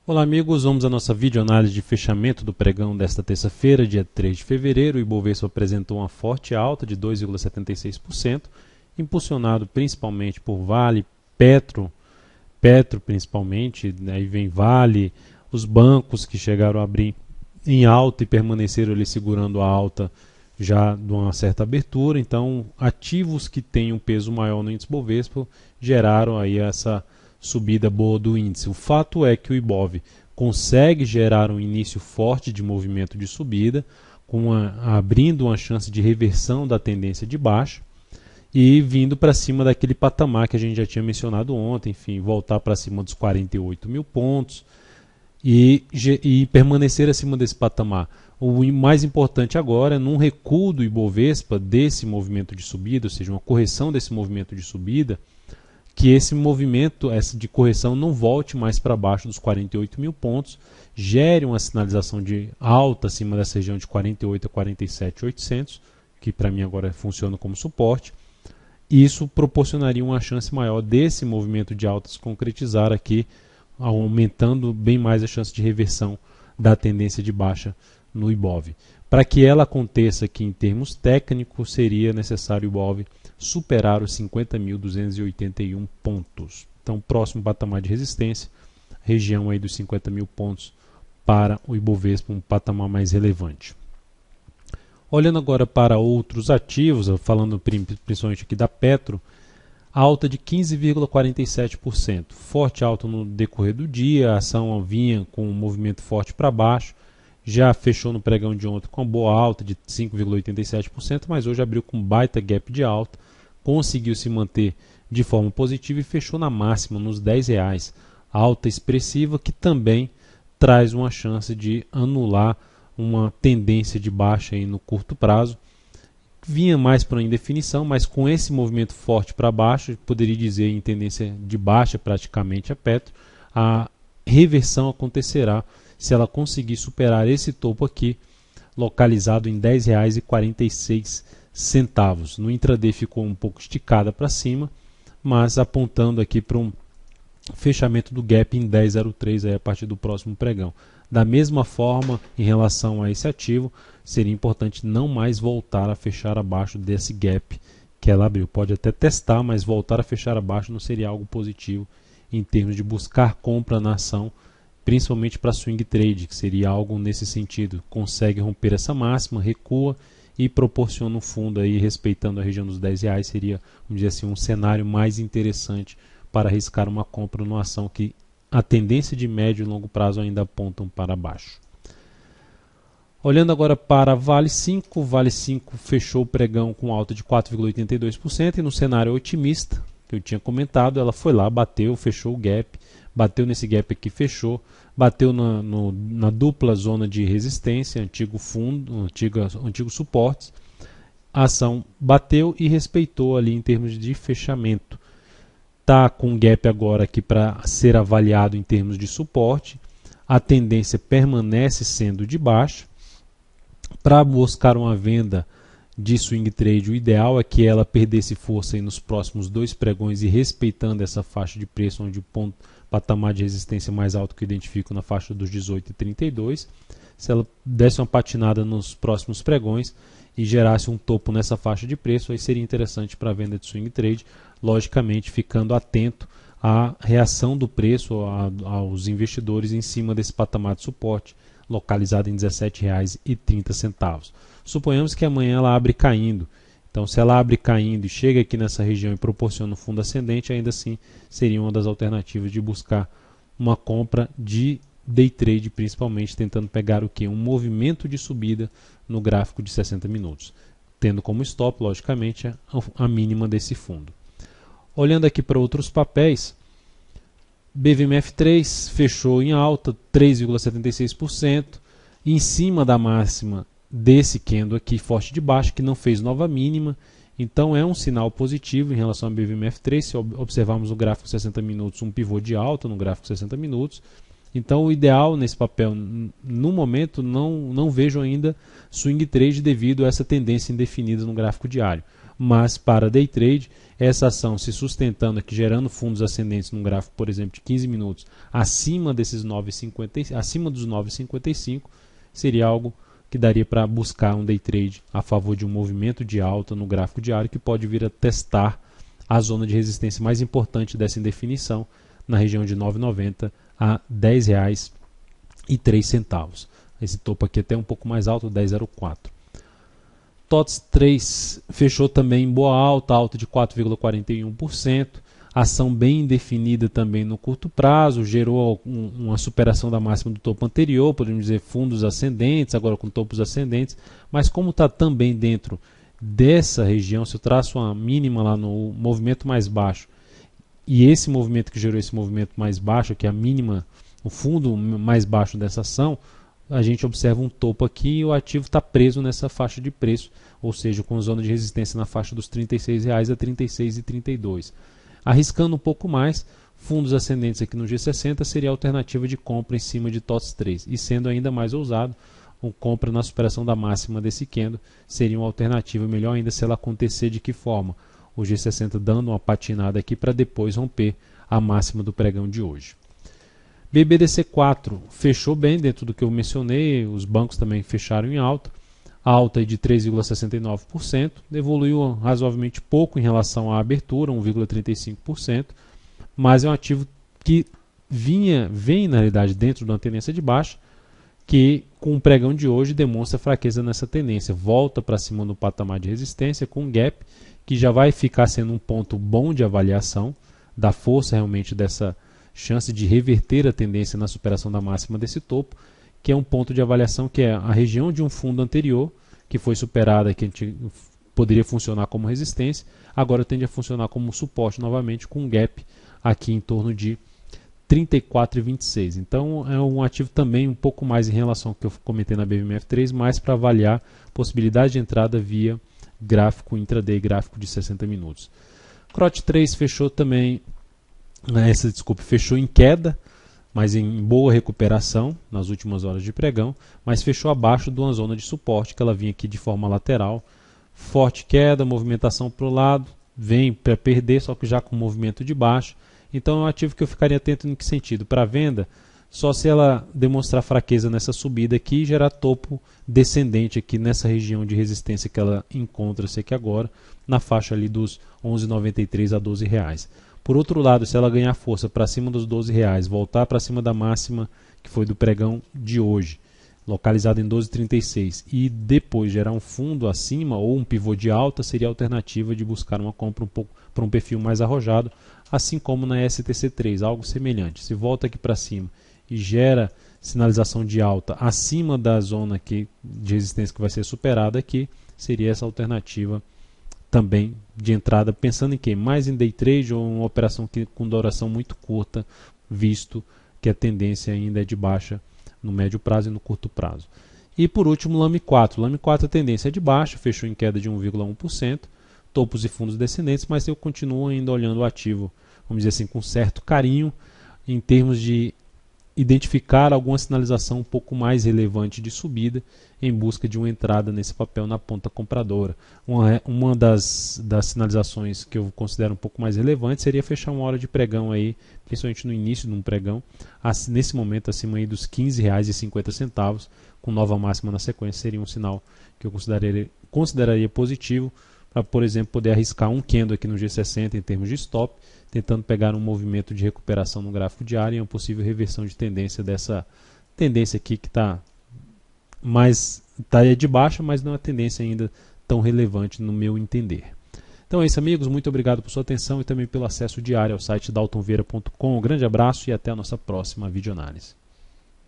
Olá amigos, vamos à nossa videoanálise de fechamento do pregão desta terça-feira, dia 3 de fevereiro. O Ibovespa apresentou uma forte alta de 2,76%, impulsionado principalmente por Vale, Petro principalmente, aí vem Vale, os bancos que chegaram a abrir em alta e permaneceram ali segurando a alta já de uma certa abertura. Então, ativos que têm um peso maior no índice Bovespa geraram aí essa subida boa do índice. O fato é que o Ibov consegue gerar um início forte de movimento de subida, abrindo uma chance de reversão da tendência de baixa e vindo para cima daquele patamar que a gente já tinha mencionado ontem, enfim, voltar para cima dos 48 mil pontos e permanecer acima desse patamar. O mais importante agora é num recuo do Ibovespa desse movimento de subida, ou seja, uma correção desse movimento de subida, que esse movimento de correção não volte mais para baixo dos 48 mil pontos, gere uma sinalização de alta acima dessa região de 48 a 47.800, que para mim agora funciona como suporte. Isso proporcionaria uma chance maior desse movimento de alta se concretizar aqui, aumentando bem mais a chance de reversão da tendência de baixa no Ibov. Para que ela aconteça aqui em termos técnicos, seria necessário o Ibov superar os 50.281 pontos. Então, próximo patamar de resistência, região aí dos 50 mil pontos para o Ibovespa, um patamar mais relevante. Olhando agora para outros ativos, falando principalmente aqui da Petro, alta de 15,47%. Forte alta no decorrer do dia, a ação vinha com um movimento forte para baixo, já fechou no pregão de ontem com uma boa alta de 5,87%, mas hoje abriu com baita gap de alta, conseguiu se manter de forma positiva e fechou na máxima, nos R$10. Alta expressiva que também traz uma chance de anular uma tendência de baixa aí no curto prazo. Vinha mais para uma indefinição, mas com esse movimento forte para baixo, poderia dizer em tendência de baixa praticamente a Petro, a reversão acontecerá se ela conseguir superar esse topo aqui, localizado em R$10,46. No intraday ficou um pouco esticada para cima, mas apontando aqui para um fechamento do gap em 10,03 aí a partir do próximo pregão. Da mesma forma, em relação a esse ativo, seria importante não mais voltar a fechar abaixo desse gap que ela abriu. Pode até testar, mas voltar a fechar abaixo não seria algo positivo em termos de buscar compra na ação, principalmente para swing trade, que seria algo nesse sentido. Consegue romper essa máxima, recua e proporciona um fundo aí respeitando a região dos R$10, seria, vamos dizer assim, um cenário mais interessante para arriscar uma compra numa ação que a tendência de médio e longo prazo ainda apontam para baixo. Olhando agora para Vale 5, Vale 5 fechou o pregão com alta de 4,82% e no cenário otimista, que eu tinha comentado, ela foi lá, bateu, fechou o gap, bateu nesse gap aqui, fechou, bateu na dupla zona de resistência, antigo fundo, antigos suportes, a ação bateu e respeitou ali em termos de fechamento. Está com um gap agora aqui para ser avaliado em termos de suporte, a tendência permanece sendo de baixa. Para buscar uma venda de swing trade, o ideal é que ela perdesse força aí nos próximos dois pregões e respeitando essa faixa de preço, onde o patamar de resistência mais alto que eu identifico na faixa dos 18,32. Se ela desse uma patinada nos próximos pregões e gerasse um topo nessa faixa de preço, aí seria interessante para a venda de swing trade, logicamente ficando atento à reação do preço aos investidores em cima desse patamar de suporte, localizado em R$17,30. Suponhamos que amanhã ela abre caindo. Então, se ela abre caindo e chega aqui nessa região e proporciona um fundo ascendente, ainda assim seria uma das alternativas de buscar uma compra de day trade, principalmente tentando pegar o que? Um movimento de subida no gráfico de 60 minutos, tendo como stop, logicamente, a mínima desse fundo. Olhando aqui para outros papéis, BVMF3 fechou em alta 3,76%, em cima da máxima desse candle aqui forte de baixo, que não fez nova mínima. Então é um sinal positivo em relação ao BVMF3. Se observarmos o gráfico de 60 minutos, um pivô de alta no gráfico de 60 minutos. Então o ideal nesse papel, no momento, não vejo ainda swing trade devido a essa tendência indefinida no gráfico diário. mas para day trade, essa ação se sustentando aqui, gerando fundos ascendentes num gráfico, por exemplo, de 15 minutos, acima desses 9,50, acima dos 9,55, seria algo que daria para buscar um day trade a favor de um movimento de alta no gráfico diário, que pode vir a testar a zona de resistência mais importante dessa indefinição, na região de R$ 9,90 a R$ 10,03. Esse topo aqui até um pouco mais alto, 10,04. TOTS 3 fechou também em boa alta de 4,41%. Ação bem definida também no curto prazo, gerou uma superação da máxima do topo anterior, podemos dizer fundos ascendentes, agora com topos ascendentes, mas como está também dentro dessa região, se eu traço uma mínima lá no movimento mais baixo, e esse movimento que gerou esse movimento mais baixo, que é a mínima, o fundo mais baixo dessa ação, a gente observa um topo aqui e o ativo está preso nessa faixa de preço, ou seja, com zona de resistência na faixa dos R$ 36,00 a R$ 36,32. Arriscando um pouco mais, fundos ascendentes aqui no G60 seria a alternativa de compra em cima de TOTS 3. E sendo ainda mais ousado, uma compra na superação da máxima desse candle seria uma alternativa, melhor ainda se ela acontecer de que forma? O G60 dando uma patinada aqui para depois romper a máxima do pregão de hoje. BBDC4 fechou bem dentro do que eu mencionei, os bancos também fecharam em alta de 3,69%, evoluiu razoavelmente pouco em relação à abertura, 1,35%, mas é um ativo que vem na realidade dentro de uma tendência de baixa, que com o pregão de hoje demonstra fraqueza nessa tendência, volta para cima no patamar de resistência com um gap, que já vai ficar sendo um ponto bom de avaliação, da força realmente dessa chance de reverter a tendência na superação da máxima desse topo, que é um ponto de avaliação que é a região de um fundo anterior, que foi superada, que a gente poderia funcionar como resistência, agora tende a funcionar como suporte novamente, com um gap aqui em torno de 34,26. Então é um ativo também um pouco mais em relação ao que eu comentei na BMF3, mais para avaliar possibilidade de entrada via gráfico intraday, gráfico de 60 minutos. CROT 3 fechou também, fechou em queda, mas em boa recuperação nas últimas horas de pregão, mas fechou abaixo de uma zona de suporte que ela vinha aqui de forma lateral. Forte queda, movimentação para o lado, vem para perder, só que já com movimento de baixo. Então é um ativo que eu ficaria atento em que sentido? Para venda, só se ela demonstrar fraqueza nessa subida aqui e gerar topo descendente aqui nessa região de resistência que ela encontra-se aqui agora, na faixa ali dos R$ 11,93 a R$ 12,00. Por outro lado, se ela ganhar força para cima dos R$ 12,00, voltar para cima da máxima que foi do pregão de hoje, localizado em 12,36, e depois gerar um fundo acima ou um pivô de alta, seria a alternativa de buscar uma compra um pouco para um perfil mais arrojado, assim como na STC3, algo semelhante. Se volta aqui para cima e gera sinalização de alta acima da zona aqui de resistência que vai ser superada aqui, seria essa alternativa também de entrada, pensando em quê? Mais em day trade ou uma operação com duração muito curta, visto que a tendência ainda é de baixa no médio prazo e no curto prazo. E por último, LAME 4. LAME 4 a tendência é de baixa, fechou em queda de 1,1%, topos e fundos descendentes, mas eu continuo ainda olhando o ativo, vamos dizer assim, com certo carinho, em termos de identificar alguma sinalização um pouco mais relevante de subida em busca de uma entrada nesse papel na ponta compradora. Uma das sinalizações que eu considero um pouco mais relevante seria fechar uma hora de pregão aí, principalmente no início de um pregão, nesse momento acima aí dos R$ 15,50, com nova máxima na sequência, seria um sinal que eu consideraria positivo para, por exemplo, poder arriscar um candle aqui no G60 em termos de stop, tentando pegar um movimento de recuperação no gráfico diário e uma possível reversão de tendência dessa tendência aqui que está de baixa, mas não é uma tendência ainda tão relevante no meu entender. Então é isso, amigos, muito obrigado por sua atenção e também pelo acesso diário ao site daltonvieira.com. Um grande abraço e até a nossa próxima videoanálise.